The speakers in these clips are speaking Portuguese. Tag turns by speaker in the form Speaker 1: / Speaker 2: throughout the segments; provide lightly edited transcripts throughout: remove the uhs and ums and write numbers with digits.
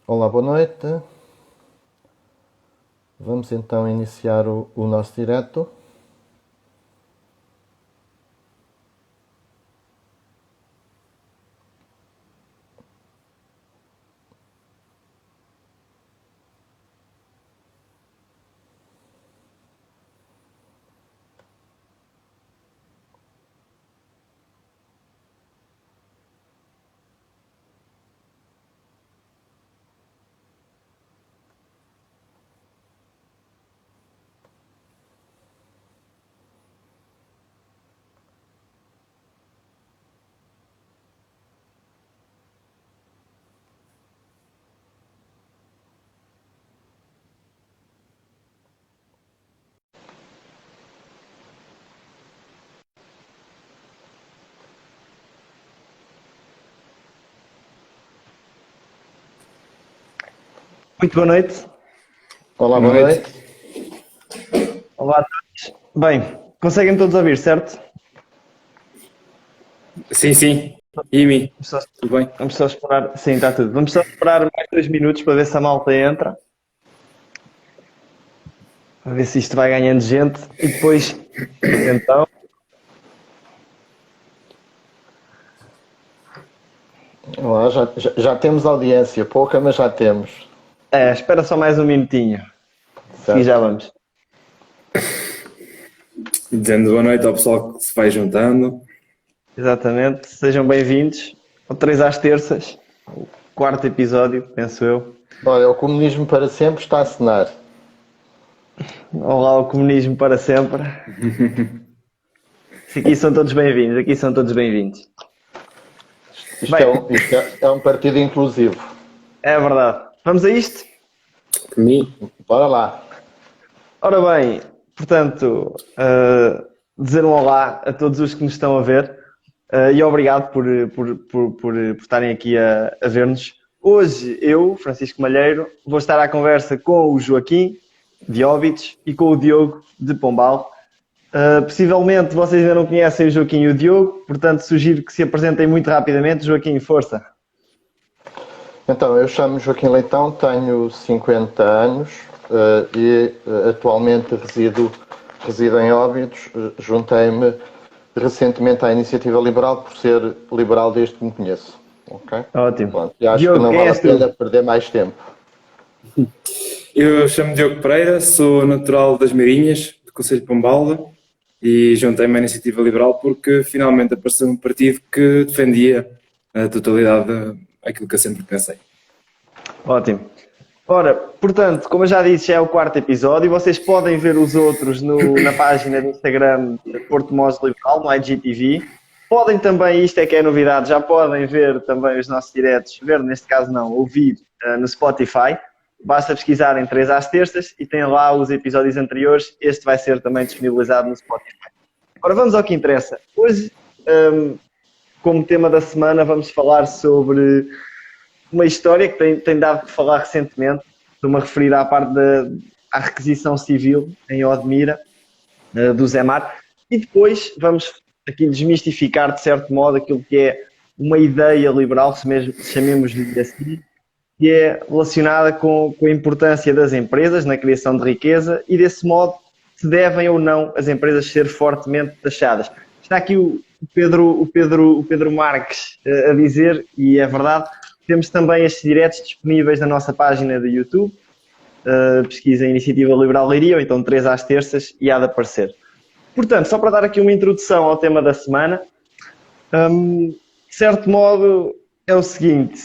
Speaker 1: Olá, boa noite. Vamos então iniciar o nosso direto.
Speaker 2: Muito boa noite.
Speaker 1: Olá,
Speaker 3: Boa
Speaker 1: boa
Speaker 3: noite.
Speaker 1: noite.
Speaker 2: Olá a todos. Bem, conseguem todos ouvir, certo?
Speaker 3: Sim, sim. E mim?
Speaker 2: Vamos só,
Speaker 3: Tudo bem?
Speaker 2: vamos só esperar. Sim, está tudo. Vamos só esperar mais 2 minutos para ver se a malta entra. Para ver se isto vai ganhando gente. E depois, então,
Speaker 1: Olá, já temos audiência, pouca, mas já temos.
Speaker 2: espera só mais um minutinho. E já
Speaker 1: Certo?
Speaker 2: vamos.
Speaker 3: Dizendo boa noite ao pessoal que se vai juntando.
Speaker 2: Exatamente. Sejam bem-vindos ao 3 às terças. O quarto episódio, penso eu.
Speaker 1: Olha, o comunismo para sempre está a cenar.
Speaker 2: Olá, o comunismo para sempre. Aqui são todos bem-vindos. Aqui são todos bem-vindos.
Speaker 1: Isto,
Speaker 2: Bem,
Speaker 1: é um partido inclusivo.
Speaker 2: é verdade. Vamos a isto?
Speaker 3: Por mim,
Speaker 1: Bora lá.
Speaker 2: Ora bem, portanto, dizer um olá a todos os que nos estão a ver e obrigado por estarem aqui a ver-nos. Hoje eu, Francisco Malheiro, vou estar à conversa com o Joaquim de Óbidos e com o Diogo de Pombal. Possivelmente vocês ainda não conhecem o Joaquim e o Diogo, portanto sugiro que se apresentem muito rapidamente. Joaquim, força!
Speaker 1: Então, eu chamo-me Joaquim Leitão, tenho 50 anos e atualmente resido em Óbidos. Juntei-me recentemente à Iniciativa Liberal por ser liberal desde que me conheço. Ok?
Speaker 2: Ótimo.
Speaker 1: Pronto, e acho que
Speaker 2: Diogo,
Speaker 1: não
Speaker 2: quem
Speaker 1: vale a
Speaker 2: és
Speaker 1: pena
Speaker 2: tu?
Speaker 1: perder mais tempo.
Speaker 3: eu chamo-me Diogo Pereira, sou natural das Meirinhas, do Conselho de Pombal, e juntei-me à Iniciativa Liberal porque finalmente apareceu um partido que defendia a totalidade daquilo que eu sempre pensei.
Speaker 2: Ótimo. Ora, portanto, como eu já disse, já é o quarto episódio. Vocês podem ver os outros na página do Instagram de Porto Mós Liberal, no IGTV. Podem também, isto é que é novidade, já podem ver também os nossos diretos, ver neste caso não, ouvir no Spotify. Basta pesquisarem 3 às terças e têm lá os episódios anteriores. Este vai ser também disponibilizado no Spotify. Agora vamos ao que interessa. Hoje, como tema da semana, vamos falar sobre uma história que tem dado que falar recentemente. Estou-me a referir à requisição civil em Odmira, do Zé Mar. E depois vamos aqui desmistificar, de certo modo, aquilo que é uma ideia liberal, se mesmo chamemos-lhe assim, que é relacionada com a importância das empresas na criação de riqueza e, desse modo, se devem ou não as empresas ser fortemente taxadas. Está aqui o Pedro Marques a dizer, e é verdade, temos também estes diretos disponíveis na nossa página do YouTube. Pesquisa Iniciativa Liberal Leiria, ou então 3 às terças, e há de aparecer. Portanto, só para dar aqui uma introdução ao tema da semana, de certo modo é o seguinte,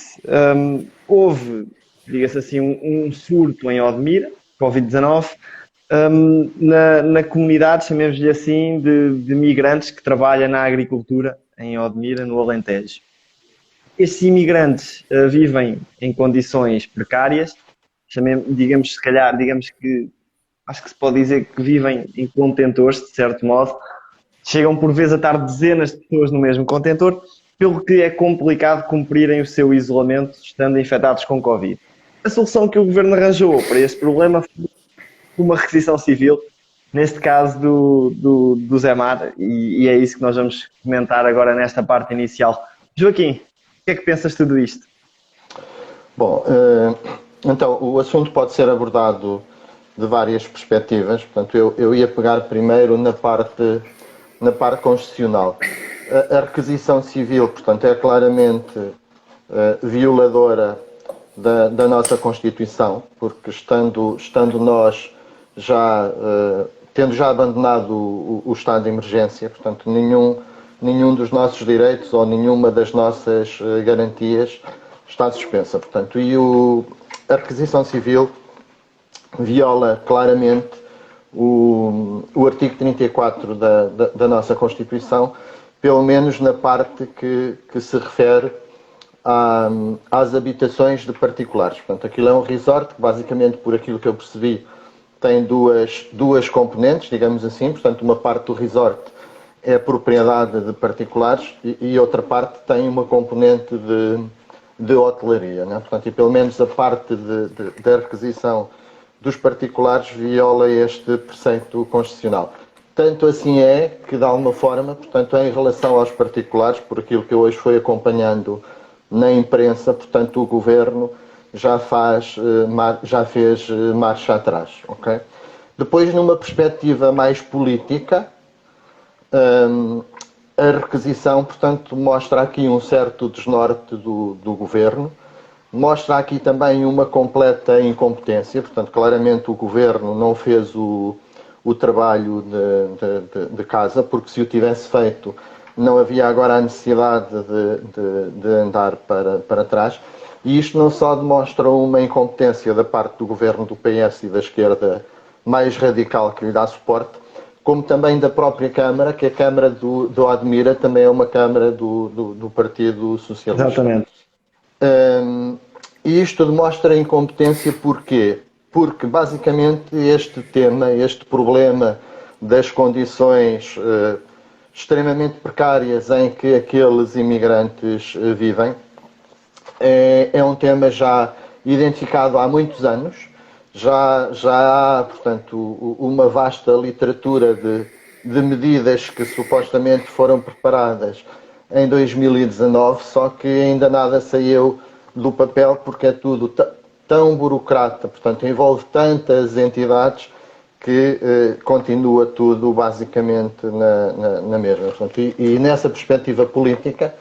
Speaker 2: houve, diga-se assim, um surto em Odmira, Covid-19, na comunidade, chamemos-lhe assim, de migrantes que trabalham na agricultura em Odmira, no Alentejo. Estes imigrantes vivem em condições precárias, digamos, se calhar, digamos que, acho que se pode dizer que vivem em contentores, de certo modo. Chegam por vezes a estar dezenas de pessoas no mesmo contentor, pelo que é complicado cumprirem o seu isolamento estando infectados com Covid. A solução que o governo arranjou para este problema foi uma requisição civil, neste caso do Zé Mar, e é isso que nós vamos comentar agora nesta parte inicial. Joaquim, o que é que pensas de tudo isto?
Speaker 1: Bom, então o assunto pode ser abordado de várias perspectivas. Portanto, eu ia pegar primeiro na parte constitucional. A requisição civil, portanto, é claramente violadora da nossa Constituição, porque estando nós já tendo já abandonado o estado de emergência, portanto, nenhum dos nossos direitos ou nenhuma das nossas garantias está suspensa. Portanto, a requisição civil viola claramente o artigo 34 da nossa Constituição, pelo menos na parte que se refere às habitações de particulares. Portanto, aquilo é um resort que, basicamente, por aquilo que eu percebi, tem duas componentes, digamos assim. Portanto, uma parte do resort é propriedade de particulares e outra parte tem uma componente de hotelaria, né? Portanto, e pelo menos a parte da requisição dos particulares viola este preceito constitucional. Tanto assim é que, de alguma forma, portanto, em relação aos particulares, por aquilo que eu hoje fui acompanhando na imprensa, portanto, o Governo já fez marcha atrás. Okay? Depois, numa perspectiva mais política, a requisição, portanto, mostra aqui um certo desnorte do Governo, mostra aqui também uma completa incompetência. Portanto, claramente o Governo não fez o trabalho de casa, porque se o tivesse feito não havia agora a necessidade de andar para trás. E isto não só demonstra uma incompetência da parte do Governo do PS e da esquerda mais radical que lhe dá suporte, como também da própria Câmara, que a Câmara do Admira também é uma Câmara do Partido Socialista.
Speaker 2: Exatamente.
Speaker 1: E isto demonstra incompetência porquê? Porque, basicamente, este problema das condições extremamente precárias em que aqueles imigrantes vivem é um tema já identificado há muitos anos. Já há, portanto, uma vasta literatura de medidas que supostamente foram preparadas em 2019, só que ainda nada saiu do papel, porque é tudo tão burocrata, portanto, envolve tantas entidades que continua tudo basicamente na mesma. Portanto, e nessa perspectiva política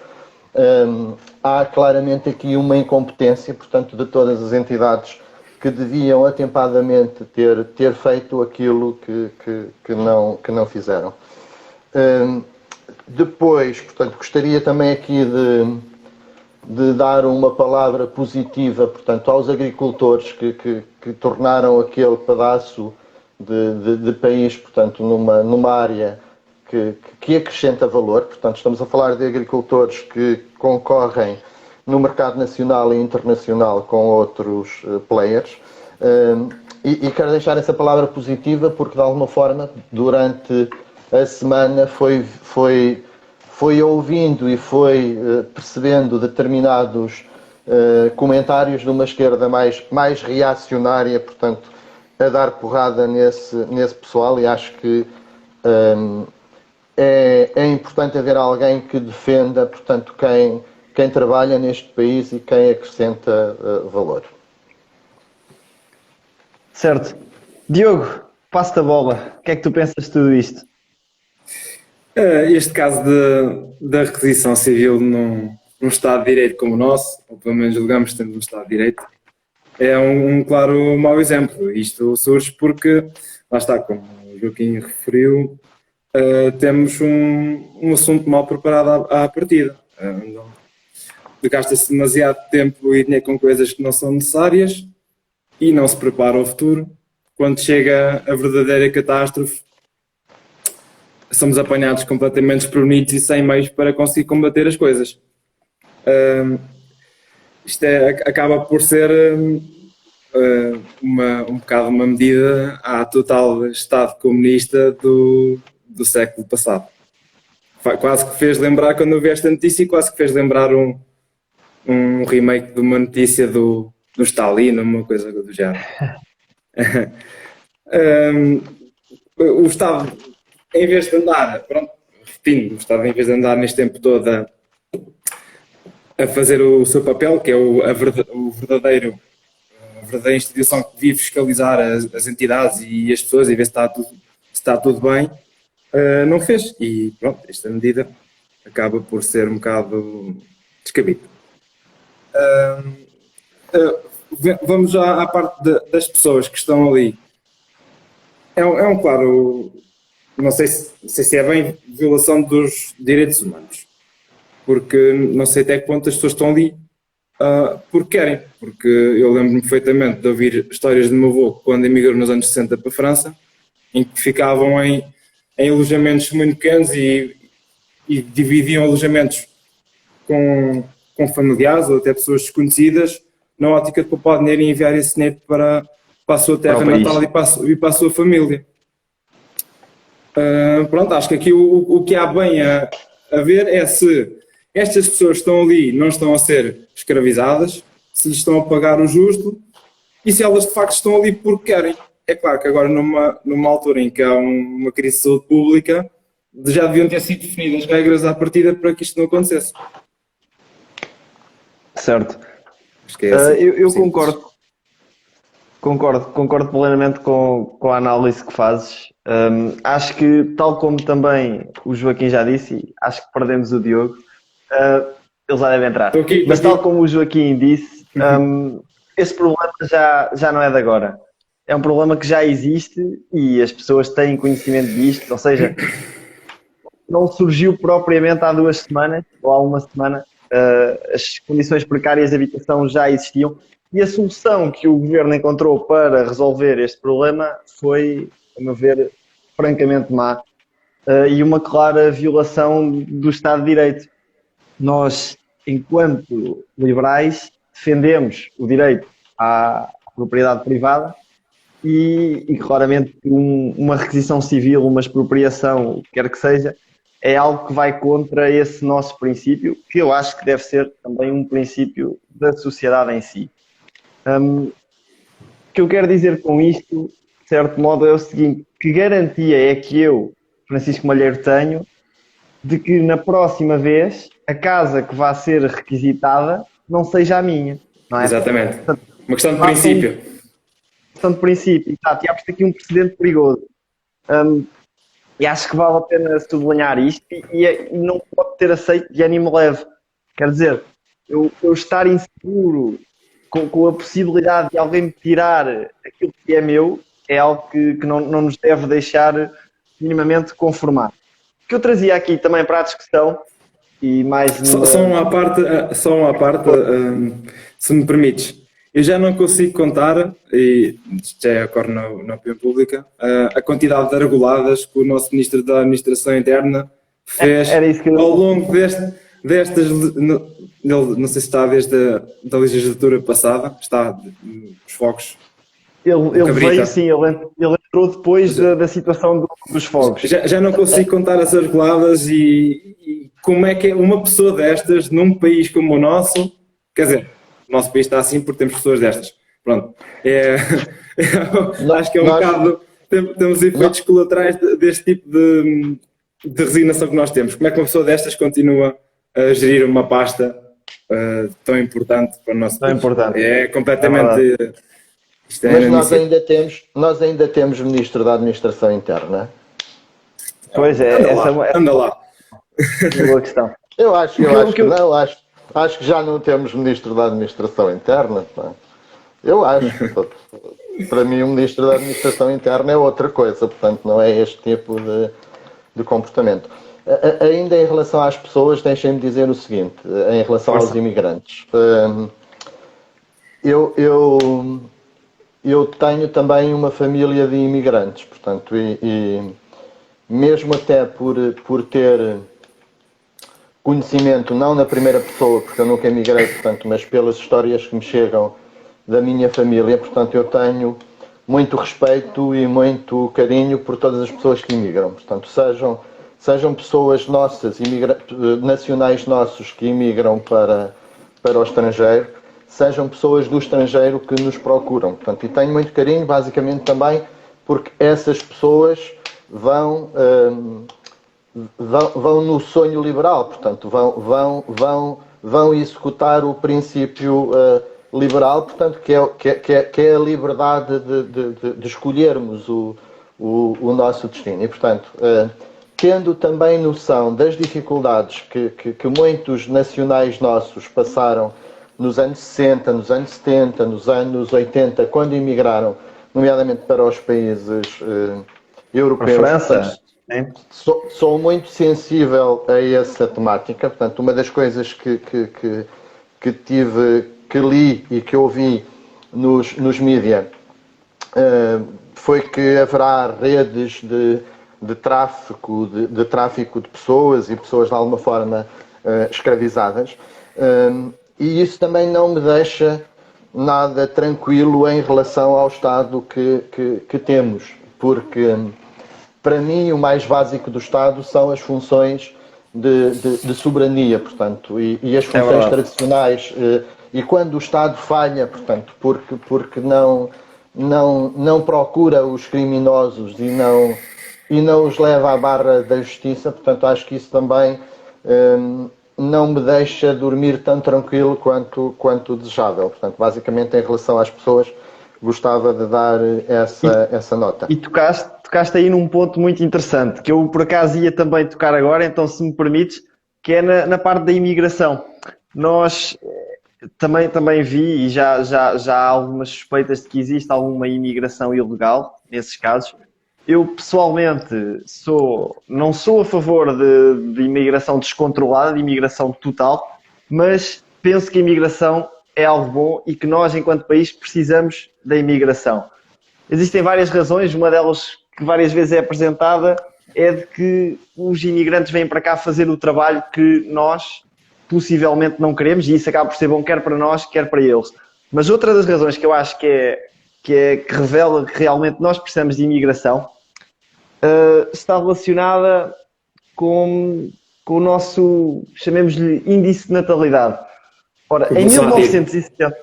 Speaker 1: há claramente aqui uma incompetência, portanto, de todas as entidades que deviam atempadamente ter feito aquilo que não fizeram. Depois, portanto, gostaria também aqui de dar uma palavra positiva, portanto, aos agricultores que tornaram aquele pedaço de país, portanto, numa área que acrescenta valor. Portanto, estamos a falar de agricultores que concorrem no mercado nacional e internacional com outros players. E quero deixar essa palavra positiva porque, de alguma forma, durante a semana foi ouvindo e foi percebendo determinados comentários de uma esquerda mais reacionária, portanto, a dar porrada nesse pessoal, e acho que é importante haver alguém que defenda, portanto, quem trabalha neste país e quem acrescenta valor.
Speaker 2: Certo. Diogo, passo-te a bola. O que é que tu pensas de tudo isto?
Speaker 3: Este caso da requisição civil num Estado de Direito como o nosso, ou pelo menos julgamos que temos um Estado de Direito, é um claro mau exemplo. Isto surge porque, lá está, como o Joaquim referiu, temos um assunto mal preparado à partida. Gasta-se demasiado tempo e dinheiro com coisas que não são necessárias e não se prepara o futuro. Quando chega a verdadeira catástrofe, somos apanhados completamente desprevenidos e sem meios para conseguir combater as coisas. Isto acaba por ser um bocado uma medida à total Estado comunista do século passado. Quase que fez lembrar, quando eu vi esta notícia, quase que fez lembrar um remake de uma notícia do Stalin, uma coisa do género. O Estado, em vez de andar, repetindo, o Estado, em vez de andar neste tempo todo a fazer o seu papel, que é a verdadeira instituição que devia fiscalizar as entidades e as pessoas e ver se está tudo bem, não fez. E pronto, esta medida acaba por ser um bocado descabida. Vamos já à parte das pessoas que estão ali. É um claro, não sei se é bem violação dos direitos humanos, porque não sei até que ponto as pessoas estão ali porque querem, porque eu lembro-me perfeitamente de ouvir histórias do meu avô quando emigrou nos anos 60 para a França, em que ficavam em alojamentos muito pequenos e dividiam alojamentos com familiares ou até pessoas desconhecidas, na ótica de poupar dinheiro e enviar esse dinheiro para a sua terra natal e para a sua família. Pronto, acho que aqui o que há bem a ver é se estas pessoas que estão ali não estão a ser escravizadas, se lhes estão a pagar o justo e se elas de facto estão ali porque querem. É claro que agora numa altura em que há uma crise de saúde pública, já deviam ter sido definidas regras à partida para que isto não acontecesse.
Speaker 2: Certo.
Speaker 3: Acho que é assim,
Speaker 2: eu concordo plenamente com a análise que fazes. Acho que, tal como também o Joaquim já disse, e acho que perdemos o Diogo, ele já deve entrar. Mas tal como o Joaquim disse, esse problema já não é de agora. É um problema que já existe e as pessoas têm conhecimento disto, ou seja, não surgiu propriamente há 2 semanas ou há uma semana. As condições precárias de habitação já existiam e a solução que o governo encontrou para resolver este problema foi, a meu ver, francamente má e uma clara violação do Estado de Direito. Nós, enquanto liberais, defendemos o direito à propriedade privada e claramente uma requisição civil, uma expropriação, o que quer que seja, é algo que vai contra esse nosso princípio, que eu acho que deve ser também um princípio da sociedade em si. O que eu quero dizer com isto, de certo modo, é o seguinte: que garantia é que eu, Francisco Malheiro, tenho de que na próxima vez a casa que vai ser requisitada não seja a minha? Não é?
Speaker 3: Exatamente. Uma questão de princípio.
Speaker 2: Questão de princípio, exato. E há aqui um precedente perigoso. E acho que vale a pena sublinhar isto e não pode ter aceito de ânimo leve. Quer dizer, eu estar inseguro com a possibilidade de alguém me tirar aquilo que é meu é algo que não nos deve deixar minimamente conformar. O que eu trazia aqui também para a discussão e mais...
Speaker 3: Só uma parte, se me permites. Eu já não consigo contar, e isto já ocorre na opinião pública, a quantidade de argoladas que o nosso Ministro da Administração Interna fez ao longo destas... Não sei se está desde a legislatura passada, está os fogos.
Speaker 2: Ele veio, sim, ele entrou depois da situação dos fogos.
Speaker 3: Já não consigo contar as argoladas e como é que é uma pessoa destas, num país como o nosso, quer dizer... O nosso país está assim porque temos pessoas destas. Pronto. Acho que é um bocado... Temos efeitos colaterais deste tipo de resignação que nós temos. Como é que uma pessoa destas continua a gerir uma pasta tão importante para o nosso país?
Speaker 2: Importante.
Speaker 3: É completamente...
Speaker 1: Mas nós ainda temos Ministro da Administração Interna.
Speaker 2: Pois é.
Speaker 3: Anda lá.
Speaker 2: Boa questão.
Speaker 1: Eu acho que já não temos Ministro da Administração Interna. Pá. Eu acho. Para mim, o Ministro da Administração Interna é outra coisa. Portanto, não é este tipo de comportamento. Ainda em relação às pessoas, deixem-me dizer o seguinte. Em relação aos imigrantes. Eu tenho também uma família de imigrantes. Portanto, e mesmo até por ter... conhecimento, não na primeira pessoa, porque eu nunca emigrei, portanto, mas pelas histórias que me chegam da minha família, portanto, eu tenho muito respeito e muito carinho por todas as pessoas que imigram. Portanto, sejam pessoas nossas, nacionais nossos que imigram para o estrangeiro, sejam pessoas do estrangeiro que nos procuram. Portanto, e tenho muito carinho, basicamente também, porque essas pessoas vão no sonho liberal, portanto, vão vão executar o princípio liberal, portanto, que é a liberdade de escolhermos o nosso destino. E, portanto, tendo também noção das dificuldades que muitos nacionais nossos passaram nos anos 60, nos anos 70, nos anos 80, quando emigraram, nomeadamente para os países europeus.
Speaker 2: A França.
Speaker 1: Sou muito sensível a essa temática. Portanto, uma das coisas que li e que ouvi nos mídia foi que haverá redes de tráfico de pessoas e pessoas de alguma forma escravizadas. E isso também não me deixa nada tranquilo em relação ao Estado que temos, porque para mim o mais básico do Estado são as funções de soberania, portanto, e as funções tradicionais. E quando o Estado falha, portanto, porque não procura os criminosos e não os leva à barra da justiça, portanto, acho que isso também não me deixa dormir tão tranquilo quanto desejável. Portanto, basicamente, em relação às pessoas, gostava de dar essa nota.
Speaker 2: E tocaste aí num ponto muito interessante, que eu por acaso ia também tocar agora, então se me permites, que é na parte da imigração. Nós também vi, e já há algumas suspeitas de que existe alguma imigração ilegal, nesses casos. Eu, pessoalmente, não sou a favor de imigração descontrolada, de imigração total, mas penso que a imigração é algo bom e que nós, enquanto país, precisamos da imigração. Existem várias razões, uma delas que várias vezes é apresentada é de que os imigrantes vêm para cá fazer o trabalho que nós possivelmente não queremos, e isso acaba por ser bom quer para nós, quer para eles. Mas outra das razões que eu acho que revela que realmente nós precisamos de imigração está relacionada com o nosso, chamemos-lhe, índice de natalidade. Ora, em 1960...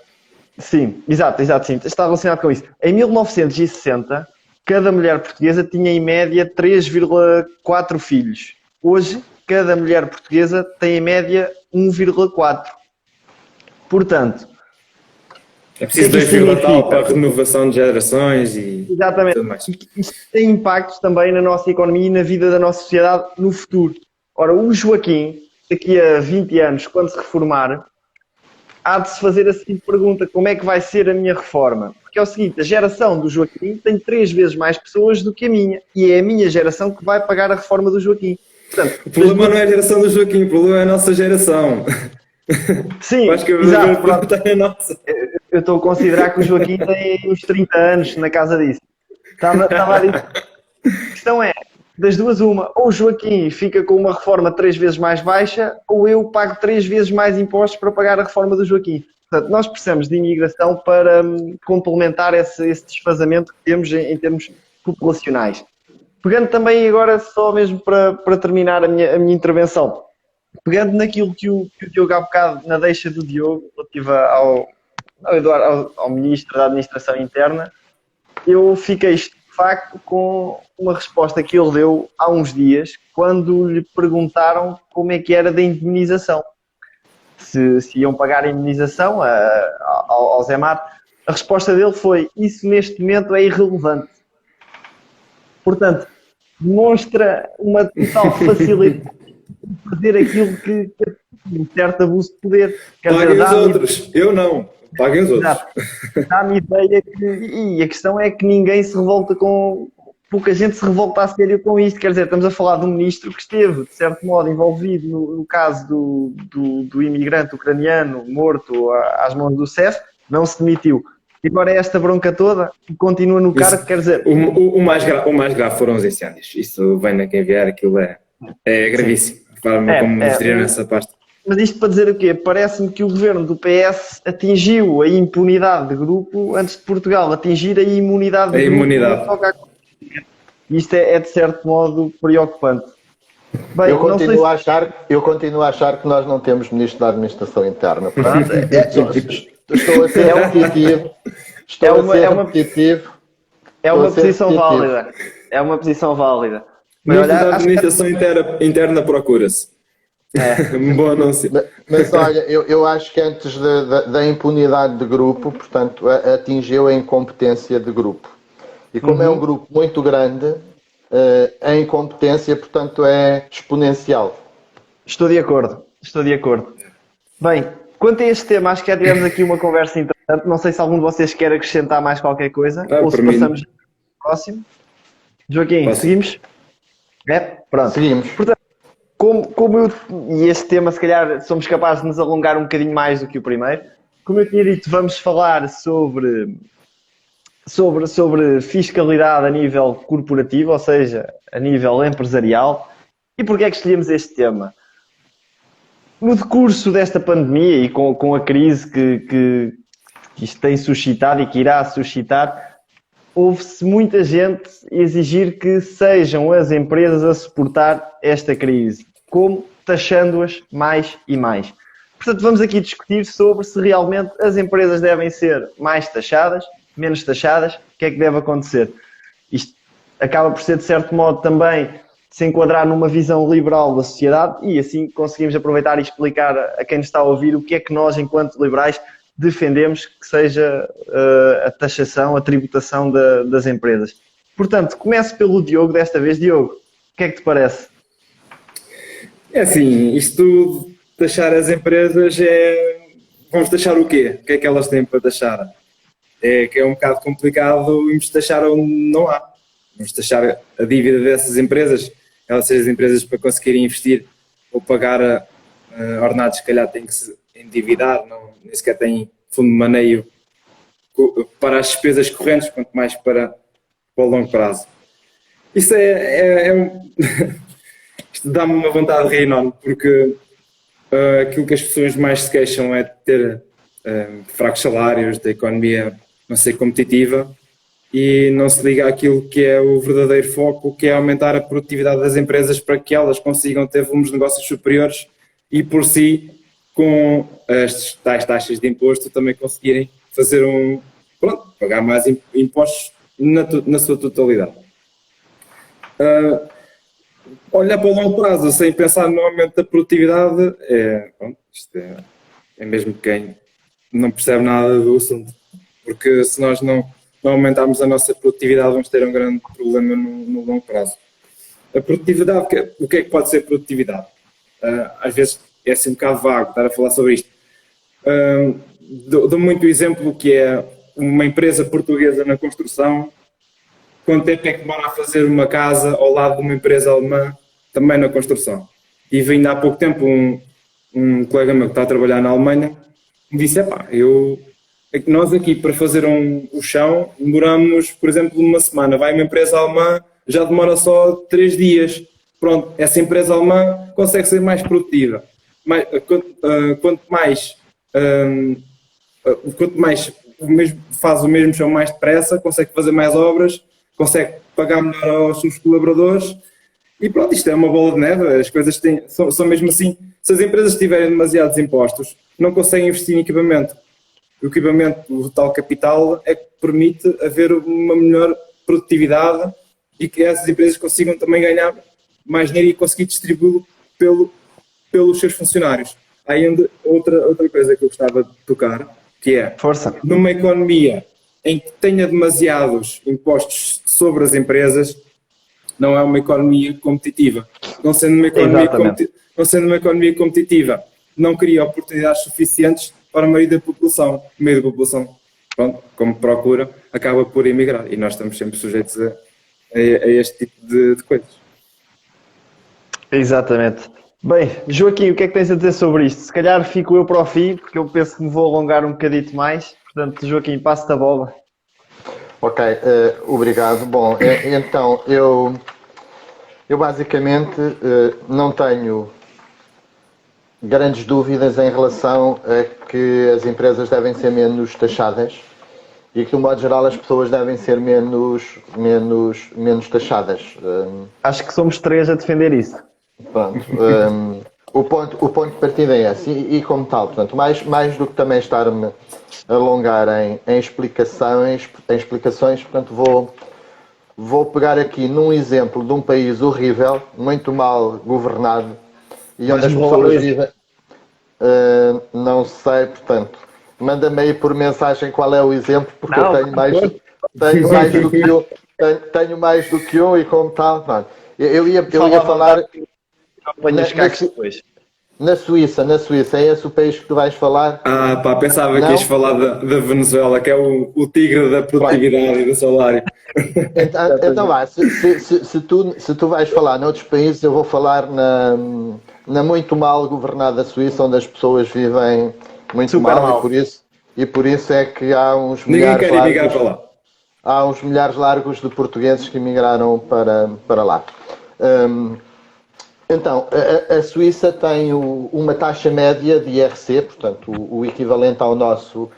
Speaker 2: Sim, exato, sim, está relacionado com isso. Em 1960, cada mulher portuguesa tinha em média 3,4 filhos. Hoje, cada mulher portuguesa tem em média 1,4. Portanto,
Speaker 3: é preciso 2, tal para a renovação de gerações e
Speaker 2: exatamente.
Speaker 3: Tudo mais.
Speaker 2: Isto tem impactos também na nossa economia e na vida da nossa sociedade no futuro. Ora, o Joaquim, daqui a 20 anos, quando se reformar, há de se fazer a seguinte pergunta: como é que vai ser a minha reforma? Porque é o seguinte, a geração do Joaquim tem 3 vezes mais pessoas do que a minha, e é a minha geração que vai pagar a reforma do Joaquim. Portanto,
Speaker 3: o problema não é a geração do Joaquim, o problema é a nossa geração.
Speaker 2: Sim,
Speaker 3: acho que
Speaker 2: exato,
Speaker 3: é a nossa.
Speaker 2: Eu estou a considerar que o Joaquim tem uns 30 anos na casa disso. Estava a dizer. A questão é, das duas uma, ou o Joaquim fica com uma reforma 3 vezes mais baixa, ou eu pago 3 vezes mais impostos para pagar a reforma do Joaquim. Portanto, nós precisamos de imigração para complementar esse desfazamento que temos em termos populacionais. Pegando também agora, só mesmo para terminar a minha intervenção, pegando naquilo que o Diogo há bocado, na deixa do Diogo, relativa ao Ministro da Administração Interna, eu fiquei estupefacto com uma resposta que ele deu há uns dias, quando lhe perguntaram como é que era da indemnização. Se iam pagar a indemnização ao Zé Mar. A resposta dele foi: isso neste momento é irrelevante. Portanto, demonstra uma total facilidade de fazer aquilo que um certo abuso de poder.
Speaker 3: Paguem os outros, eu não. Paguem os outros.
Speaker 2: Dá-me ideia que... E a questão é que ninguém se revolta com... Pouca gente se revolta a sério com isto. Quer dizer, estamos a falar de um ministro que esteve, de certo modo, envolvido no caso do imigrante ucraniano morto às mãos do CEF, não se demitiu. E agora é esta bronca toda e continua no cargo, quer dizer...
Speaker 3: O mais grave foram os incêndios. Isso vem na quem vier, aquilo é gravíssimo. A forma como geriram essa parte.
Speaker 2: Mas isto para dizer o quê? Parece-me que o governo do PS atingiu a impunidade de grupo antes de Portugal atingir a imunidade de grupo. Isto é de certo modo preocupante. Bem,
Speaker 1: eu continuo a achar que nós não temos Ministro da Administração Interna. Estou a ser repetitivo.
Speaker 2: É uma posição válida. É uma posição válida.
Speaker 3: Ministro da Administração Interna procura-se. Um bom anúncio.
Speaker 1: Mas olha, eu acho que antes da impunidade de grupo, portanto, atingiu a incompetência de grupo. E como é um grupo muito grande, a incompetência, portanto, é exponencial.
Speaker 2: Estou de acordo, estou de acordo. Bem, quanto a este tema, acho que já tivemos aqui uma conversa interessante. Não sei se algum de vocês quer acrescentar mais qualquer coisa, ou se
Speaker 3: para mim.
Speaker 2: passamos ao próximo. Joaquim,
Speaker 3: Posso?
Speaker 2: seguimos? É? Pronto.
Speaker 1: Seguimos.
Speaker 2: Portanto, e este tema, se calhar, somos capazes de nos alongar um bocadinho mais do que o primeiro. Como eu tinha dito, vamos falar sobre fiscalidade a nível corporativo, ou seja, a nível empresarial. E porquê é que escolhemos este tema? No decurso desta pandemia e com a crise que isto tem suscitado e que irá suscitar, houve-se muita gente a exigir que sejam as empresas a suportar esta crise, como taxando-as mais e mais. Portanto, vamos aqui discutir sobre se realmente as empresas devem ser mais taxadas, menos taxadas, o que é que deve acontecer. Isto acaba por ser, de certo modo, também se enquadrar numa visão liberal da sociedade e assim conseguimos aproveitar e explicar a quem nos está a ouvir o que é que nós, enquanto liberais, defendemos que seja a taxação, a tributação das empresas. Portanto, começo pelo Diogo desta vez. Diogo, o que é que te parece?
Speaker 3: É assim, isto taxar as empresas é... Vamos taxar o quê? O que é que elas têm para taxar? É que é um bocado complicado irmos taxar onde não há. Vamos taxar a dívida dessas empresas, elas sejam as empresas para conseguirem investir ou pagar ordenados, se calhar têm que se endividar, nem sequer têm fundo de maneio para as despesas correntes, quanto mais para o longo prazo. Isso isto dá-me uma vontade de rir enorme, porque aquilo que as pessoas mais se queixam é de ter fracos salários, da economia não ser competitiva, e não se liga àquilo que é o verdadeiro foco, que é aumentar a produtividade das empresas para que elas consigam ter volumes de negócios superiores e, por si, com as tais taxas de imposto, também conseguirem fazer pagar mais impostos na sua totalidade. Olhar para o longo prazo sem pensar no aumento da produtividade isto é mesmo quem não percebe nada do assunto, porque se nós não aumentarmos a nossa produtividade vamos ter um grande problema no longo prazo. A produtividade, o que é que pode ser produtividade? Às vezes é assim um bocado vago estar a falar sobre isto. Dou muito exemplo que é uma empresa portuguesa na construção. Quanto tempo é que demora a fazer uma casa ao lado de uma empresa alemã também na construção? E ainda há pouco tempo um colega meu que está a trabalhar na Alemanha me disse, nós aqui para fazer o chão demoramos, por exemplo, uma semana. Vai uma empresa alemã, já demora só 3 dias. Pronto, essa empresa alemã consegue ser mais produtiva. Quanto mais faz o mesmo chão mais depressa, consegue fazer mais obras, consegue pagar melhor aos seus colaboradores e pronto, isto é uma bola de neve, as coisas são mesmo assim. Se as empresas tiverem demasiados impostos, não conseguem investir em equipamento. O equipamento, o tal capital, é que permite haver uma melhor produtividade e que essas empresas consigam também ganhar mais dinheiro e conseguir distribuí-lo pelos seus funcionários. Há ainda outra coisa que eu gostava de tocar, que é, numa economia em que tenha demasiados impostos sobre as empresas, não é uma economia competitiva. Não sendo uma economia competitiva, não cria oportunidades suficientes para o meio da população. O meio da população, pronto, como procura, acaba por emigrar. E nós estamos sempre sujeitos a este tipo de coisas.
Speaker 2: Exatamente. Bem, Joaquim, o que é que tens a dizer sobre isto? Se calhar fico eu para o fim, porque eu penso que me vou alongar um bocadito mais. Portanto, Joaquim, passo-te a bola.
Speaker 1: Ok, obrigado. Bom, então, eu basicamente não tenho grandes dúvidas em relação a que as empresas devem ser menos taxadas e que, de um modo geral, as pessoas devem ser menos taxadas.
Speaker 2: Acho que somos 3 a defender isso.
Speaker 1: Pronto. O ponto de partida é esse. E como tal, portanto, mais do que também estar-me a alongar em explicações, portanto, vou pegar aqui num exemplo de um país horrível, muito mal governado e onde as
Speaker 2: Mas valores-
Speaker 1: pessoas vivem. Não sei, portanto, manda-me aí por mensagem qual é o exemplo, porque
Speaker 2: Não,
Speaker 1: eu tenho mais do que um, tenho mais do que um e como tal, mano. Eu ia falar
Speaker 2: Apanho
Speaker 1: na,
Speaker 2: os cacos depois.
Speaker 1: na Suíça, é esse o país que tu vais falar?
Speaker 3: Ah, pá, pensava que
Speaker 1: Não?
Speaker 3: ias falar da Venezuela, que é o tigre da produtividade e do salário.
Speaker 1: Então vá, se tu vais falar noutros países, eu vou falar na muito mal governada Suíça, onde as pessoas vivem muito
Speaker 2: Super
Speaker 1: mal,
Speaker 2: mal.
Speaker 1: e por isso é que há uns
Speaker 3: Ninguém
Speaker 1: milhares
Speaker 3: quer emigrar para
Speaker 1: largos,
Speaker 3: lá.
Speaker 1: há uns milhares largos de portugueses que emigraram para lá. Hum, então, a Suíça tem uma taxa média de IRC, portanto, o equivalente ao nosso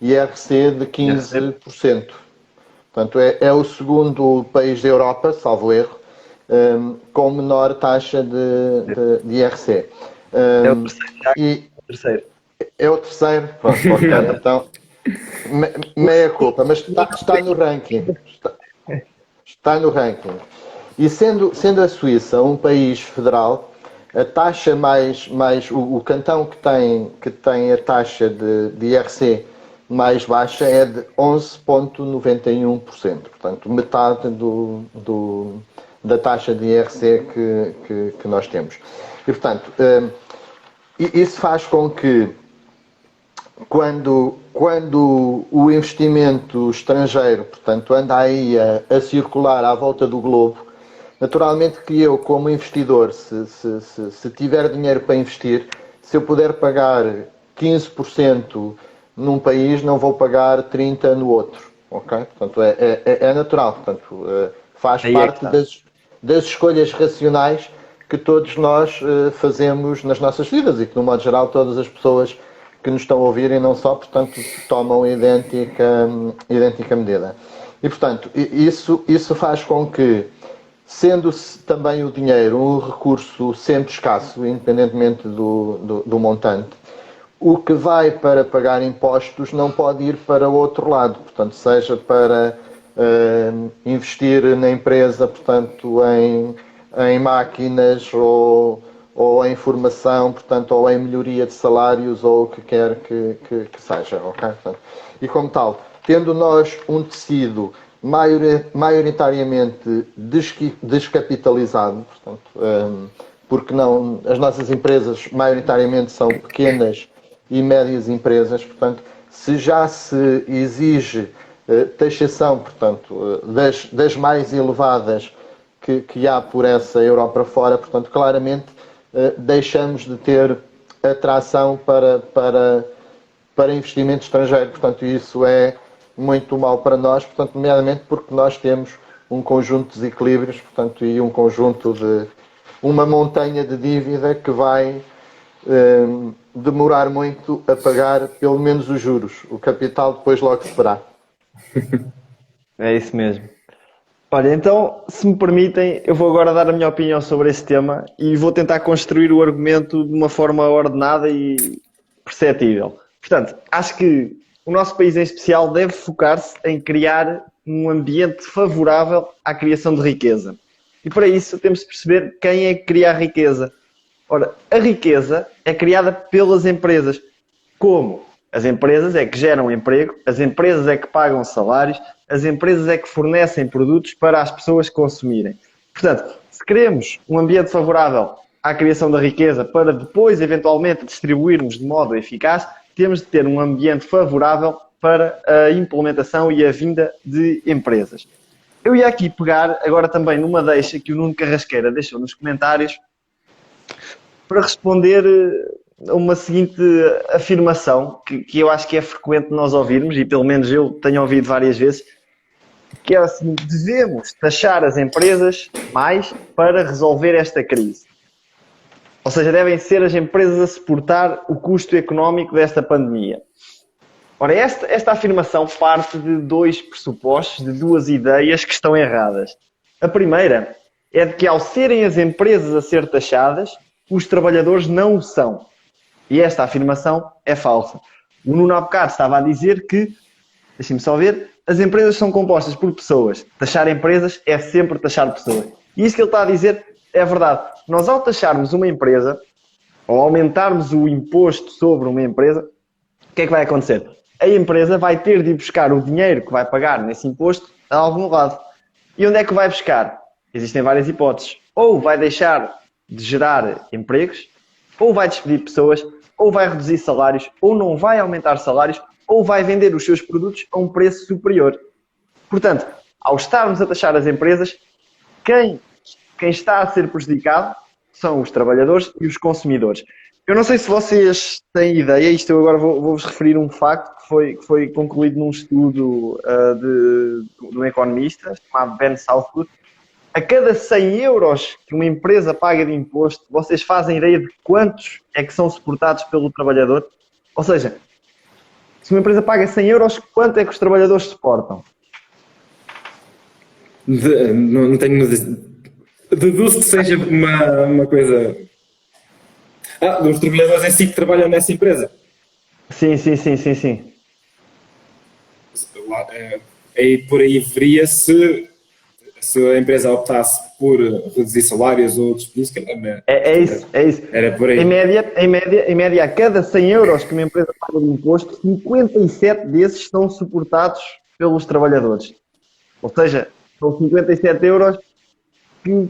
Speaker 1: IRC de 15%. Portanto, é o segundo país da Europa, salvo erro, com menor taxa de IRC.
Speaker 2: É o terceiro.
Speaker 1: E
Speaker 2: Terceiro.
Speaker 1: é o terceiro, pronto, ok, então, meia culpa, mas está no ranking. Está no ranking. E sendo a Suíça um país federal, a taxa o cantão que tem a taxa de IRC mais baixa é de 11,91%. Portanto, metade da taxa de IRC que nós temos. E, portanto, isso faz com que quando o investimento estrangeiro, portanto, anda aí a circular à volta do globo, naturalmente que eu, como investidor, se tiver dinheiro para investir, se eu puder pagar 15% num país, não vou pagar 30% no outro. Ok? Portanto, é natural. Portanto, faz
Speaker 2: Aí é
Speaker 1: parte
Speaker 2: que está.
Speaker 1: das escolhas racionais que todos nós fazemos nas nossas vidas e que, no modo geral, todas as pessoas que nos estão a ouvir e não só, portanto, tomam idêntica medida. E, portanto, isso faz com que, sendo também o dinheiro um recurso sempre escasso, independentemente do montante, o que vai para pagar impostos não pode ir para o outro lado, portanto, seja para investir na empresa, portanto, em máquinas ou em formação, portanto, ou em melhoria de salários ou o que quer que seja, ok? Portanto, e como tal, tendo nós um tecido maioritariamente descapitalizado, portanto, porque não, as nossas empresas maioritariamente são pequenas e médias empresas, portanto, se já se exige taxação, portanto, das mais elevadas que há por essa Europa fora, portanto, claramente deixamos de ter atração para investimento estrangeiro. Portanto, isso é muito mau para nós, portanto, nomeadamente porque nós temos um conjunto de desequilíbrios, portanto, e um conjunto de uma montanha de dívida que vai demorar muito a pagar pelo menos os juros. O capital depois logo se verá.
Speaker 2: É isso mesmo. Olha, então, se me permitem, eu vou agora dar a minha opinião sobre esse tema e vou tentar construir o argumento de uma forma ordenada e perceptível. Portanto, acho que o nosso país em especial deve focar-se em criar um ambiente favorável à criação de riqueza. E para isso temos de perceber quem é que cria a riqueza. Ora, a riqueza é criada pelas empresas. Como? As empresas é que geram emprego, as empresas é que pagam salários, as empresas é que fornecem produtos para as pessoas consumirem. Portanto, se queremos um ambiente favorável à criação da riqueza para depois, eventualmente, distribuirmos de modo eficaz, temos de ter um ambiente favorável para a implementação e a vinda de empresas. Eu ia aqui pegar, agora também numa deixa que o Nuno Carrasqueira deixou nos comentários, para responder a uma seguinte afirmação, que eu acho que é frequente nós ouvirmos, e pelo menos eu tenho ouvido várias vezes, que é assim: devemos taxar as empresas mais para resolver esta crise. Ou seja, devem ser as empresas a suportar o custo económico desta pandemia. Ora, esta afirmação parte de dois pressupostos, de duas ideias que estão erradas. A primeira é de que, ao serem as empresas a ser taxadas, os trabalhadores não o são. E esta afirmação é falsa. O Nuno há bocado estava a dizer que, deixem-me só ver, as empresas são compostas por pessoas. Taxar empresas é sempre taxar pessoas. E isso que ele está a dizer é verdade. Nós, ao taxarmos uma empresa, ou aumentarmos o imposto sobre uma empresa, o que é que vai acontecer? A empresa vai ter de ir buscar o dinheiro que vai pagar nesse imposto a algum lado. E onde é que vai buscar? Existem várias hipóteses. Ou vai deixar de gerar empregos, ou vai despedir pessoas, ou vai reduzir salários, ou não vai aumentar salários, ou vai vender os seus produtos a um preço superior. Portanto, ao estarmos a taxar as empresas, quem está a ser prejudicado são os trabalhadores e os consumidores. Eu não sei se vocês têm ideia, isto eu agora vou-vos referir um facto que foi concluído num estudo de um economista chamado Ben Southwood. A cada 100 euros que uma empresa paga de imposto, vocês fazem ideia de quantos é que são suportados pelo trabalhador? Ou seja, se uma empresa paga 100 euros, quanto é que os trabalhadores suportam?
Speaker 3: Não tenho. Deduzo que seja uma coisa. Dos trabalhadores em si que trabalham nessa empresa.
Speaker 2: Sim.
Speaker 3: Aí por aí veria se a empresa optasse por reduzir salários ou despedir.
Speaker 2: É isso.
Speaker 3: Era por aí.
Speaker 2: Em média, a cada 100 euros que uma empresa paga de imposto, 57 desses estão suportados pelos trabalhadores. Ou seja, são 57 euros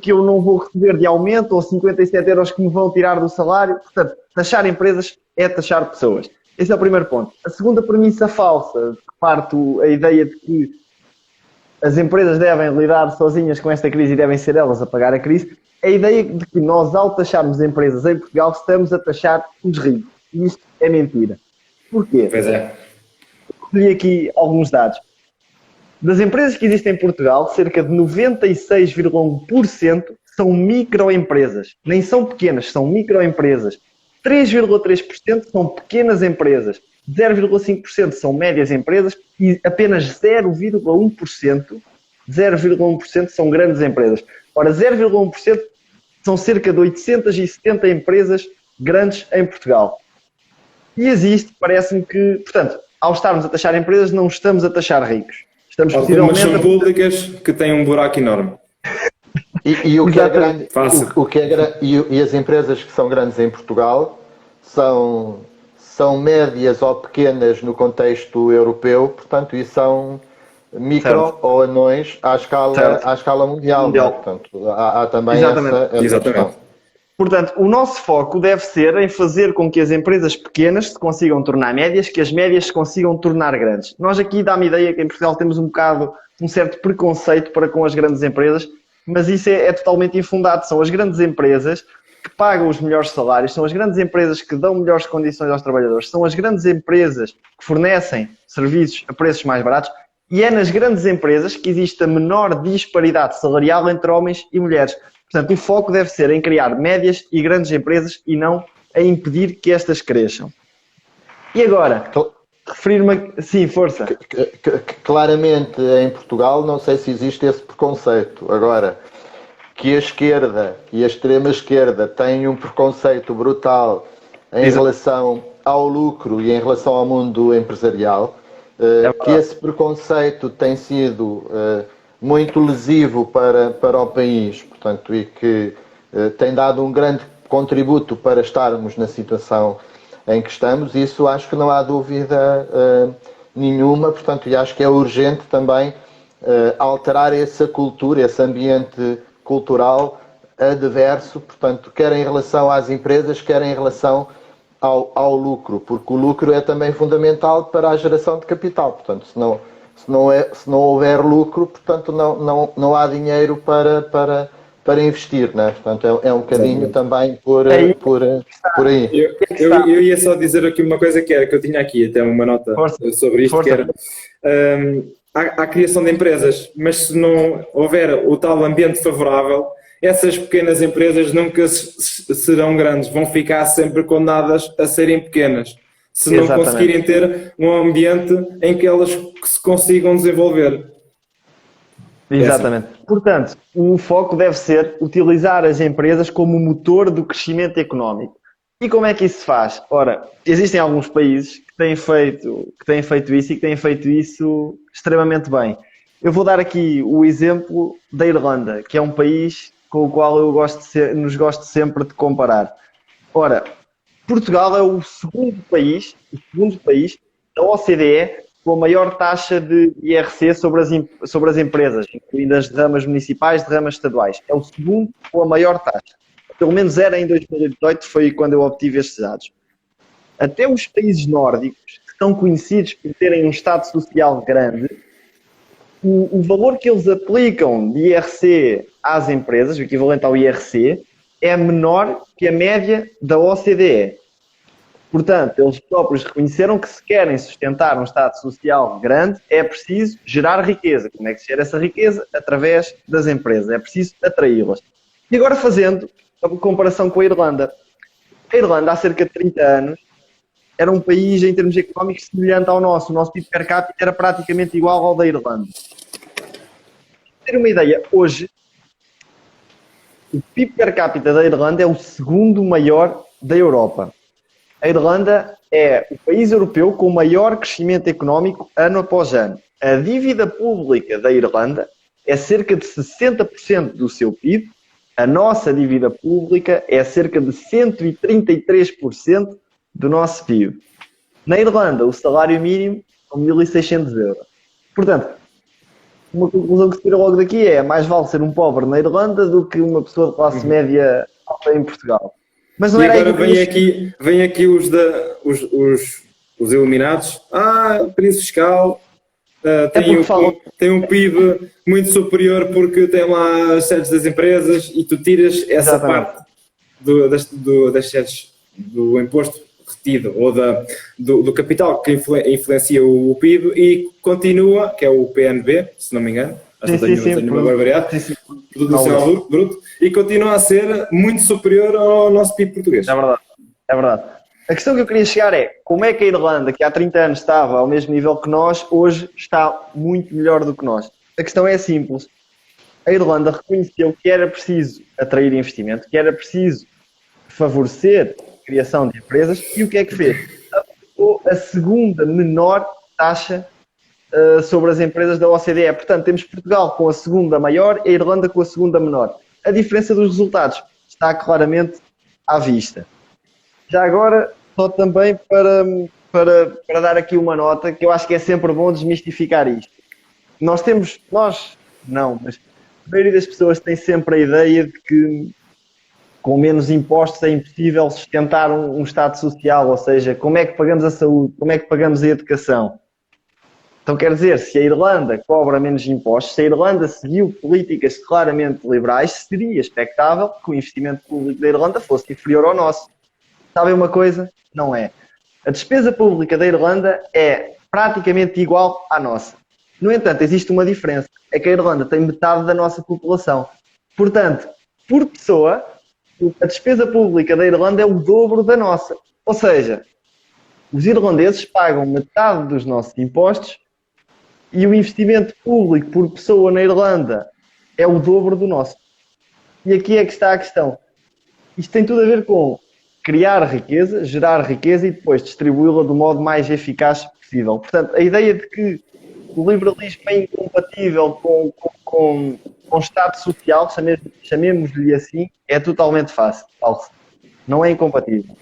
Speaker 2: que eu não vou receber de aumento ou 57 euros que me vão tirar do salário. Portanto, taxar empresas é taxar pessoas. Esse é o primeiro ponto. A segunda premissa falsa, que parte a ideia de que as empresas devem lidar sozinhas com esta crise e devem ser elas a pagar a crise, é a ideia de que nós, ao taxarmos empresas em Portugal, estamos a taxar os ricos. E isto é mentira. Porquê?
Speaker 3: Pois é.
Speaker 2: Escolhi aqui alguns dados. Das empresas que existem em Portugal, cerca de 96,1% são microempresas. Nem são pequenas, são microempresas. 3,3% são pequenas empresas. 0,5% são médias empresas e apenas 0,1% são grandes empresas. Ora, 0,1% são cerca de 870 empresas grandes em Portugal. E existe, parece-me que, portanto, ao estarmos a taxar empresas, não estamos a taxar ricos. Estamos
Speaker 3: Algumas são públicas que têm um buraco enorme.
Speaker 1: E o que é grande,
Speaker 3: Fácil.
Speaker 1: e as empresas que são grandes em Portugal são médias ou pequenas no contexto europeu, portanto, e são micro
Speaker 2: Certo.
Speaker 1: ou anões à escala mundial. Não é? Portanto, há também essa questão.
Speaker 2: Portanto, o nosso foco deve ser em fazer com que as empresas pequenas se consigam tornar médias, que as médias se consigam tornar grandes. Nós aqui dá-me ideia que em Portugal temos um certo preconceito para com as grandes empresas, mas isso é totalmente infundado. São as grandes empresas que pagam os melhores salários, são as grandes empresas que dão melhores condições aos trabalhadores, são as grandes empresas que fornecem serviços a preços mais baratos e é nas grandes empresas que existe a menor disparidade salarial entre homens e mulheres. Portanto, o foco deve ser em criar médias e grandes empresas e não em impedir que estas cresçam. E agora, referir-me... Sim, força.
Speaker 1: Claramente, em Portugal, não sei se existe esse preconceito. Agora, que a esquerda e a extrema-esquerda têm um preconceito brutal em relação ao lucro e em relação ao mundo empresarial, que esse preconceito tem sido muito lesivo para o país, portanto, e que tem dado um grande contributo para estarmos na situação em que estamos, isso acho que não há dúvida nenhuma, portanto, e acho que é urgente também alterar essa cultura, esse ambiente cultural adverso, portanto, quer em relação às empresas, quer em relação ao lucro, porque o lucro é também fundamental para a geração de capital, portanto, se não houver lucro, portanto, não há dinheiro para investir, né? Portanto, é um bocadinho também por aí.
Speaker 3: Eu ia só dizer aqui uma coisa que eu tinha aqui até uma nota sobre isto, que era a criação de empresas, mas se não houver o tal ambiente favorável, essas pequenas empresas nunca serão grandes, vão ficar sempre condenadas a serem pequenas, se não conseguirem ter um ambiente em que elas se consigam desenvolver.
Speaker 2: Exatamente. Portanto, o foco deve ser utilizar as empresas como motor do crescimento económico. E como é que isso se faz? Ora, existem alguns países que têm feito isso e que têm feito isso extremamente bem. Eu vou dar aqui o exemplo da Irlanda, que é um país com o qual nos gosto sempre de comparar. Ora, Portugal é o segundo país da OCDE com a maior taxa de IRC sobre as empresas, incluindo as derramas municipais, derramas estaduais. É o segundo com a maior taxa. Pelo menos era em 2018, foi quando eu obtive estes dados. Até os países nórdicos, que são conhecidos por terem um Estado social grande, o valor que eles aplicam de IRC às empresas, o equivalente ao IRC, é menor que a média da OCDE. Portanto, eles próprios reconheceram que se querem sustentar um Estado social grande, é preciso gerar riqueza. Como é que se gera essa riqueza? Através das empresas. É preciso atraí-las. E agora fazendo a comparação com a Irlanda. A Irlanda, há cerca de 30 anos, era um país, em termos económicos, semelhante ao nosso. O nosso PIB per capita era praticamente igual ao da Irlanda. Para ter uma ideia, hoje, o PIB per capita da Irlanda é o segundo maior da Europa. A Irlanda é o país europeu com o maior crescimento económico ano após ano. A dívida pública da Irlanda é cerca de 60% do seu PIB. A nossa dívida pública é cerca de 133% do nosso PIB. Na Irlanda, o salário mínimo são 1.600 euros. Portanto, uma conclusão que se tira logo daqui é mais vale ser um pobre na Irlanda do que uma pessoa de classe média alta em Portugal. Mas não
Speaker 3: e
Speaker 2: era
Speaker 3: agora
Speaker 2: aí
Speaker 3: vem aqui os iluminados. Paraíso fiscal, tem um PIB muito superior porque tem lá as sedes das empresas e tu tiras essa
Speaker 2: Exatamente.
Speaker 3: parte das sedes do imposto retido ou do capital que influencia o PIB e continua, que é o PNB, se não me engano. Acho que tenho uma barbaridade. Produto Nacional Bruto, e continua a ser muito superior ao nosso PIB português.
Speaker 2: É verdade. A questão que eu queria chegar é, como é que a Irlanda, que há 30 anos estava ao mesmo nível que nós, hoje está muito melhor do que nós? A questão é simples. A Irlanda reconheceu que era preciso atrair investimento, que era preciso favorecer a criação de empresas, e o que é que fez? Aplicou a segunda menor taxa sobre as empresas da OCDE. Portanto, temos Portugal com a segunda maior e a Irlanda com a segunda menor. A diferença dos resultados está claramente à vista. Já agora, só também para dar aqui uma nota, que eu acho que é sempre bom desmistificar isto. Mas a maioria das pessoas tem sempre a ideia de que com menos impostos é impossível sustentar um Estado social, ou seja, como é que pagamos a saúde, como é que pagamos a educação. Então, quer dizer, se a Irlanda cobra menos impostos, se a Irlanda seguiu políticas claramente liberais, seria expectável que o investimento público da Irlanda fosse inferior ao nosso. Sabem uma coisa? Não é. A despesa pública da Irlanda é praticamente igual à nossa. No entanto, existe uma diferença. É que a Irlanda tem metade da nossa população. Portanto, por pessoa, a despesa pública da Irlanda é o dobro da nossa. Ou seja, os irlandeses pagam metade dos nossos impostos e o investimento público por pessoa na Irlanda é o dobro do nosso. E aqui é que está a questão. Isto tem tudo a ver com criar riqueza, gerar riqueza e depois distribuí-la do modo mais eficaz possível. Portanto, a ideia de que o liberalismo é incompatível com Estado social, chamemos-lhe assim, é totalmente falso. Não é incompatível.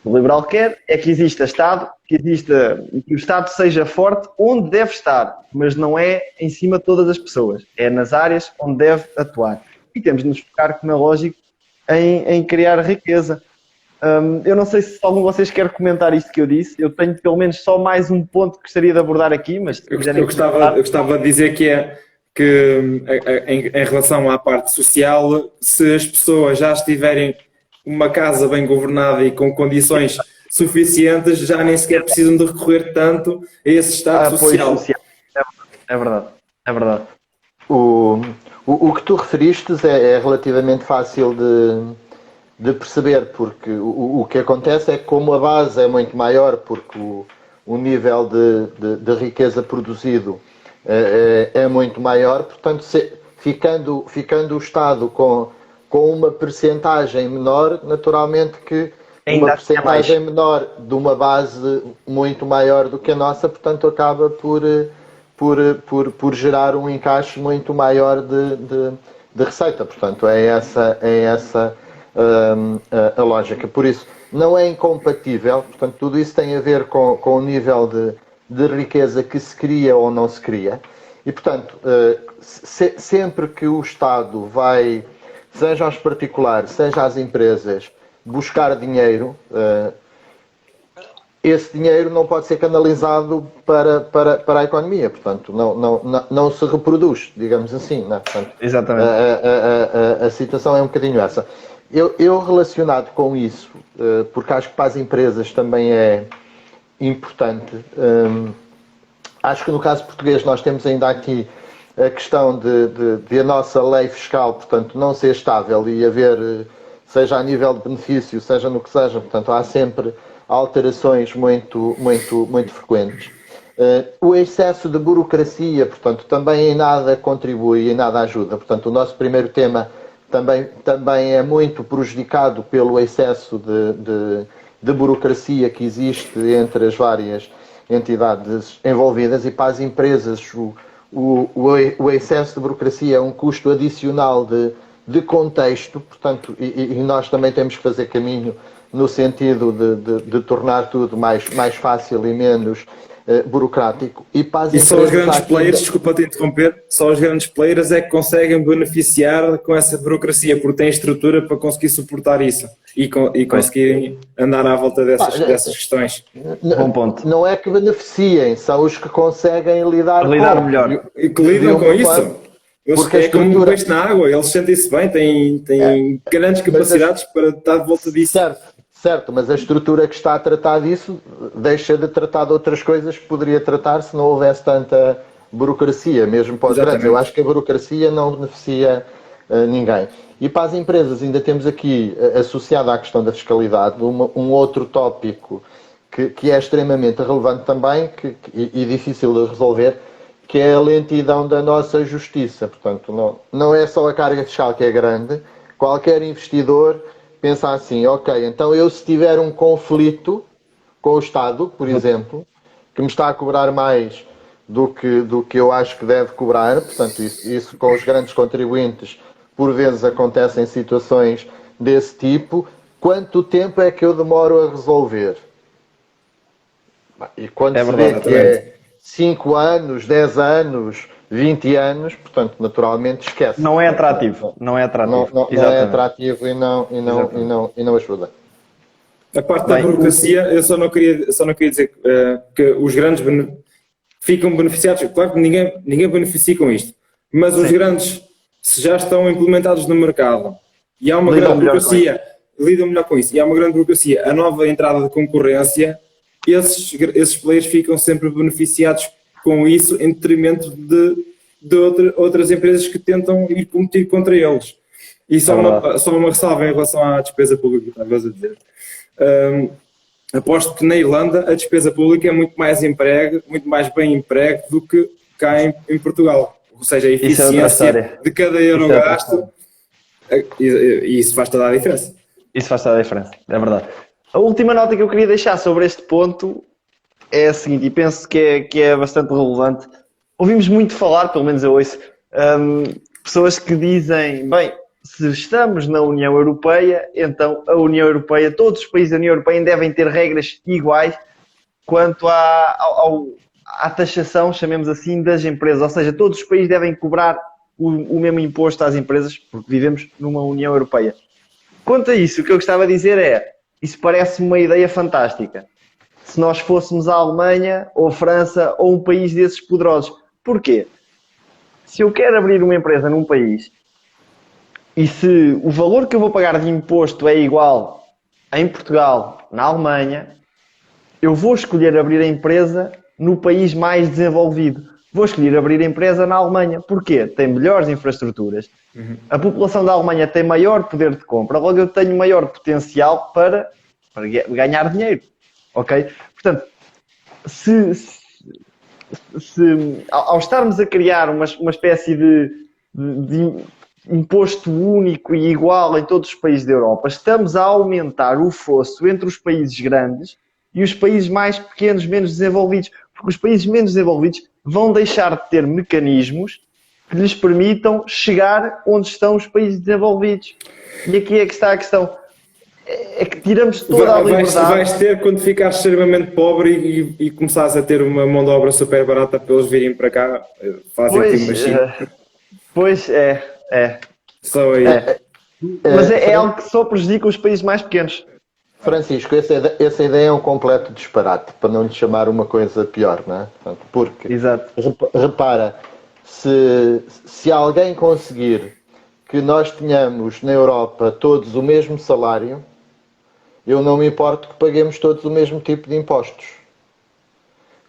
Speaker 2: O liberal quer é que exista Estado, que o Estado seja forte onde deve estar, mas não é em cima de todas as pessoas. É nas áreas onde deve atuar. E temos de nos focar, como é lógico, em criar riqueza. Eu não sei se algum de vocês quer comentar isto que eu disse. Eu tenho pelo menos só mais um ponto que gostaria de abordar aqui, mas se quiserem
Speaker 3: eu gostava de dizer que em relação à parte social, se as pessoas já estiverem uma casa bem governada e com condições suficientes, já nem sequer precisam de recorrer tanto a esse Estado social.
Speaker 2: É verdade.
Speaker 1: O que tu referiste é relativamente fácil de perceber, porque o que acontece é que como a base é muito maior, porque o nível de riqueza produzido é muito maior, portanto, ficando o Estado com uma percentagem menor, naturalmente que uma percentagem menor de uma base muito maior do que a nossa, portanto, acaba por gerar um encaixe muito maior de receita. Portanto, é essa a lógica. Por isso, não é incompatível, portanto, tudo isso tem a ver com o nível de riqueza que se cria ou não se cria. E, portanto, sempre que o Estado vai, seja aos particulares, seja às empresas, buscar dinheiro, esse dinheiro não pode ser canalizado para a economia, portanto, não se reproduz, digamos assim. Não é? Portanto,
Speaker 2: Exatamente.
Speaker 1: A situação é um bocadinho essa. Eu relacionado com isso, porque acho que para as empresas também é importante, acho que no caso português nós temos ainda aqui a questão de a nossa lei fiscal, portanto, não ser estável e haver, seja a nível de benefício, seja no que seja, portanto, há sempre alterações muito frequentes. O excesso de burocracia, portanto, também em nada contribui, em nada ajuda. Portanto, o nosso primeiro tema também é muito prejudicado pelo excesso de burocracia que existe entre as várias entidades envolvidas, e para as empresas o excesso de burocracia é um custo adicional de contexto, portanto, e nós também temos que fazer caminho no sentido de tornar tudo mais fácil e menos burocrático. E para as
Speaker 3: E só os grandes
Speaker 1: aqui,
Speaker 3: players, desculpa te interromper, só os grandes players é que conseguem beneficiar com essa burocracia, porque têm estrutura para conseguir suportar isso e conseguirem andar à volta dessas questões.
Speaker 2: Bom ponto.
Speaker 1: Não é que beneficiem, são os que conseguem lidar com.
Speaker 2: Melhor.
Speaker 3: E que lidam com isso. Eles
Speaker 1: Porque a
Speaker 3: é como um
Speaker 1: estrutura-
Speaker 3: peixe na água, eles sentem-se bem, têm grandes capacidades para estar de volta disso.
Speaker 1: Certo, mas a estrutura que está a tratar disso deixa de tratar de outras coisas que poderia tratar se não houvesse tanta burocracia, mesmo para os grandes.
Speaker 3: Exatamente.
Speaker 1: Eu acho que a burocracia não beneficia ninguém. E para as empresas ainda temos aqui, associado à questão da fiscalidade, um outro tópico que é extremamente relevante também e difícil de resolver, que é a lentidão da nossa justiça. Portanto, não é só a carga fiscal que é grande, qualquer investidor pensa assim, ok, então eu se tiver um conflito com o Estado, por exemplo, que me está a cobrar mais do que eu acho que deve cobrar, portanto, isso com os grandes contribuintes, por vezes acontecem situações desse tipo, quanto tempo é que eu demoro a resolver? E quando se vê que é 5 anos, 10 anos, 20 anos, portanto, naturalmente esquece.
Speaker 2: Não é atrativo. Não é atrativo.
Speaker 1: Não é atrativo e não ajuda.
Speaker 3: A parte da burocracia, eu só não queria dizer que os grandes ficam beneficiados. Claro que ninguém beneficia com isto, mas os grandes, se já estão implementados no mercado e há uma grande burocracia, lidam melhor com isso, e há uma grande burocracia, a nova entrada de concorrência, esses players ficam sempre beneficiados com isso em detrimento de outras empresas que tentam ir competir contra eles. E só uma ressalva em relação à despesa pública, estavas a dizer. Aposto que na Irlanda a despesa pública é muito mais bem emprego do que cá em Portugal. Ou seja, a eficiência de cada euro gasto, e isso faz toda a diferença.
Speaker 2: Isso faz toda a diferença, é verdade. A última nota que eu queria deixar sobre este ponto é a seguinte, e penso que é bastante relevante. Ouvimos muito falar, pelo menos eu ouço, pessoas que dizem, bem, se estamos na União Europeia, então a União Europeia, todos os países da União Europeia devem ter regras iguais quanto à taxação, chamemos assim, das empresas. Ou seja, todos os países devem cobrar o mesmo imposto às empresas, porque vivemos numa União Europeia. Quanto a isso, o que eu gostava de dizer é, isso parece-me uma ideia fantástica. Se nós fôssemos a Alemanha, ou a França, ou um país desses poderosos. Porquê? Se eu quero abrir uma empresa num país, e se o valor que eu vou pagar de imposto é igual em Portugal, na Alemanha, eu vou escolher abrir a empresa no país mais desenvolvido. Vou escolher abrir a empresa na Alemanha. Porquê? Tem melhores infraestruturas. A população da Alemanha tem maior poder de compra. Logo, eu tenho maior potencial para ganhar dinheiro. Ok? Portanto, ao estarmos a criar uma espécie de imposto único e igual em todos os países da Europa, estamos a aumentar o fosso entre os países grandes e os países mais pequenos, menos desenvolvidos. Porque os países menos desenvolvidos vão deixar de ter mecanismos que lhes permitam chegar onde estão os países desenvolvidos. E aqui é que está a questão. é que tiramos toda a liberdade.
Speaker 3: Vais ter quando ficares extremamente pobre e começares a ter uma mão de obra super barata para eles virem para cá, fazem-te uma machine.
Speaker 2: Pois é.
Speaker 3: Só aí.
Speaker 2: Mas é algo que só prejudica os países mais pequenos.
Speaker 1: Francisco, essa ideia é um completo disparate, para não lhe chamar uma coisa pior, não é? Portanto, porque,
Speaker 2: Exato.
Speaker 1: repara, se alguém conseguir que nós tenhamos na Europa todos o mesmo salário, eu não me importo que paguemos todos o mesmo tipo de impostos.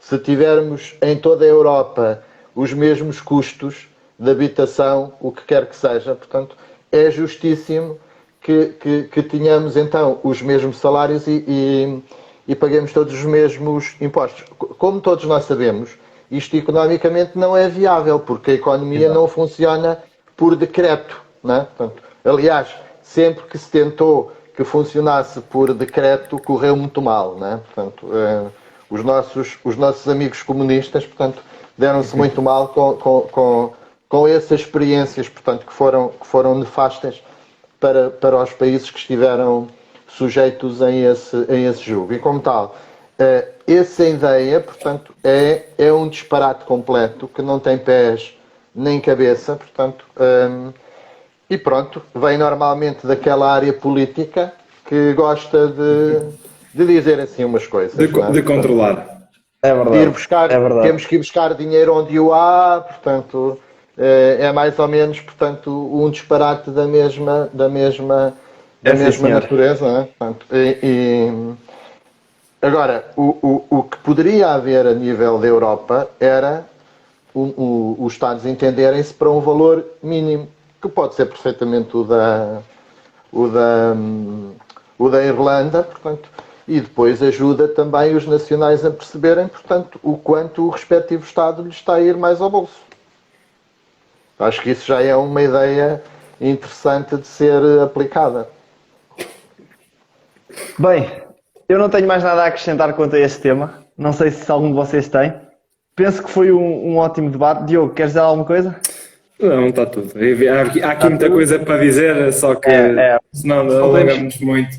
Speaker 1: Se tivermos em toda a Europa os mesmos custos de habitação, o que quer que seja, portanto, é justíssimo que tenhamos então os mesmos salários e paguemos todos os mesmos impostos. Como todos nós sabemos, isto economicamente não é viável, porque a economia não funciona por decreto, não é? Portanto, aliás, sempre que se tentou que funcionasse por decreto, correu muito mal, não é? Portanto, os nossos amigos comunistas, portanto, deram-se muito mal com essas experiências, portanto, que foram nefastas para os países que estiveram sujeitos a esse julgo. E como tal, essa ideia, portanto, é um disparate completo, que não tem pés nem cabeça, portanto, e pronto, vem normalmente daquela área política que gosta de dizer assim umas coisas.
Speaker 3: De controlar.
Speaker 2: É verdade.
Speaker 1: Temos que ir buscar dinheiro onde o há, portanto, é mais ou menos, portanto, um disparate da mesma natureza, não é? Portanto, agora, o que poderia haver a nível da Europa era os Estados entenderem-se para um valor mínimo, que pode ser perfeitamente o da Irlanda, portanto, e depois ajuda também os nacionais a perceberem, portanto, o quanto o respectivo Estado lhe está a ir mais ao bolso. Acho que isso já é uma ideia interessante de ser aplicada.
Speaker 2: Bem, eu não tenho mais nada a acrescentar quanto a este tema. Não sei se algum de vocês tem. Penso que foi um ótimo debate. Diogo, queres dizer alguma coisa?
Speaker 3: Não, está tudo. Há aqui muita coisa para dizer, só que senão alongamos muito.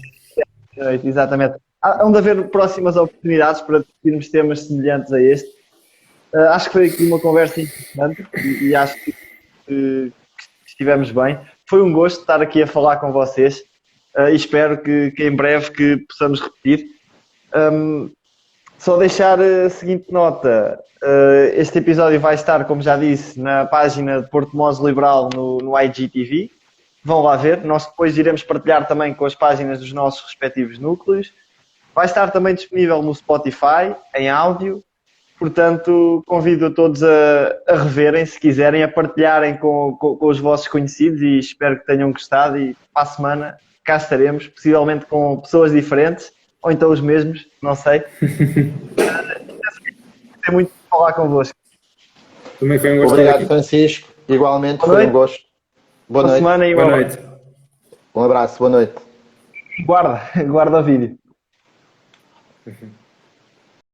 Speaker 2: Exatamente. Hão de haver próximas oportunidades para discutirmos temas semelhantes a este. Acho que foi aqui uma conversa interessante e acho que estivemos bem. Foi um gosto estar aqui a falar com vocês e espero que em breve que possamos repetir. Só deixar a seguinte nota. Este episódio vai estar, como já disse, na página de Porto Mós Liberal no IGTV. Vão lá ver. Nós depois iremos partilhar também com as páginas dos nossos respectivos núcleos. Vai estar também disponível no Spotify, em áudio. Portanto, convido a todos a reverem, se quiserem, a partilharem com os vossos conhecidos e espero que tenham gostado e para a semana cá estaremos, possivelmente com pessoas diferentes, ou então os mesmos, não sei. Gostei muito de falar convosco.
Speaker 3: Também foi um gosto.
Speaker 1: Obrigado, Francisco. Igualmente, foi um gosto. Boa noite.
Speaker 2: Semana e
Speaker 3: boa noite.
Speaker 1: Um abraço, boa noite.
Speaker 2: Guarda o vídeo.